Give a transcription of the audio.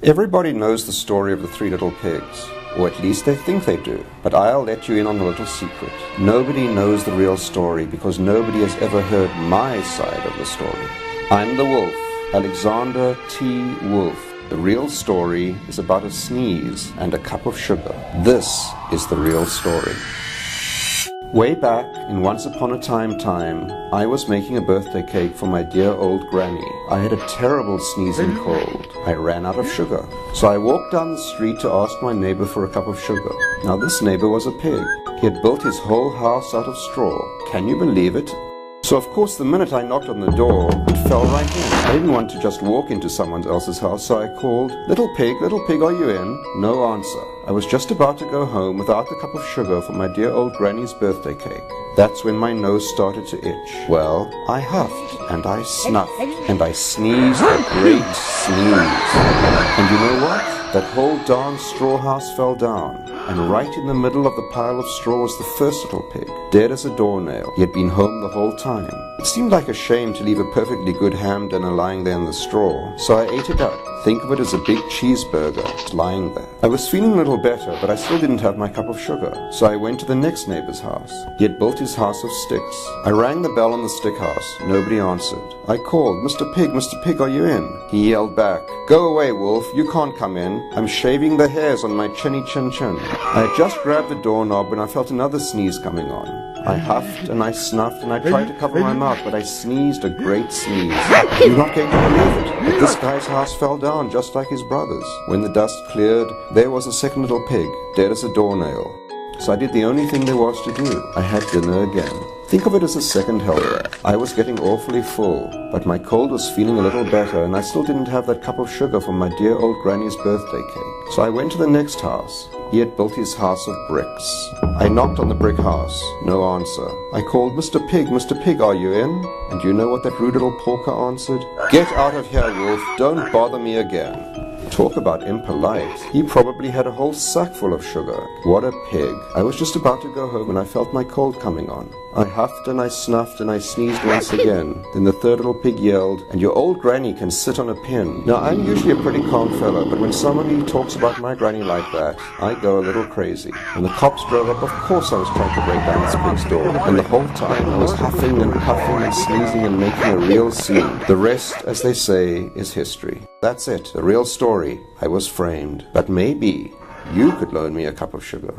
Everybody knows the story of the three little pigs, or at least they think they do, but I'll let you in on a little secret. Nobody knows the real story because nobody has ever heard my side of the story. I'm the wolf, Alexander T. Wolf. The real story is about a sneeze and a cup of sugar. This is the real story. Way back in Once Upon a Time, I was making a birthday cake for my dear old granny. I had a terrible sneezing cold. I ran out of sugar. So I walked down the street to ask my neighbor for a cup of sugar. Now this neighbor was a pig. He had built his whole house out of straw. Can you believe it? So of course the minute I knocked on the door, it fell right in. I didn't want to just walk into someone else's house, so I called, little pig, are you in?" No answer. I was just about to go home without the cup of sugar for my dear old granny's birthday cake. That's when my nose started to itch. Well, I huffed, and I snuffed, and I sneezed a great sneeze. And you know what? That whole darn straw house fell down, and right in the middle of the pile of straw was the first little pig, dead as a doornail. He had been home the whole time. It seemed like a shame to leave a perfectly good ham dinner lying there in the straw, so I ate it up. Think of it as a big cheeseburger lying there. I was feeling a little better, but I still didn't have my cup of sugar, so I went to the next neighbor's house. He had built his house of sticks. I rang the bell on the stick house. Nobody answered. I called, Mr. Pig, are you in?" He yelled back, "Go away, Wolf, you can't come in. I'm shaving the hairs on my chinny chin chin." I had just grabbed the doorknob when I felt another sneeze coming on. I huffed and I snuffed and I tried to cover my mouth, but I sneezed a great sneeze. You're not going to believe it, but this guy's house fell down just like his brother's. When the dust cleared, there was a second little pig, dead as a doornail. So I did the only thing there was to do. I had dinner again. Think of it as a second helper. I was getting awfully full, but my cold was feeling a little better, and I still didn't have that cup of sugar from my dear old granny's birthday cake. So I went to the next house. He had built his house of bricks. I knocked on the brick house. No answer. I called, Mr. Pig, are you in?" And you know what that rude little porker answered? "Get out of here, Wolf. Don't bother me again." Talk about impolite. He probably had a whole sack full of sugar. What a pig. I was just about to go home when I felt my cold coming on. I huffed and I snuffed and I sneezed once again. Then the third little pig yelled, "And your old granny can sit on a pin." Now I'm usually a pretty calm fellow, but when somebody talks about my granny like that, I go a little crazy. When the cops drove up, of course I was trying to break down this pig's door. And the whole time I was huffing and puffing and sneezing and making a real scene. The rest, as they say, is history. That's it, the real story. I was framed. But maybe you could loan me a cup of sugar.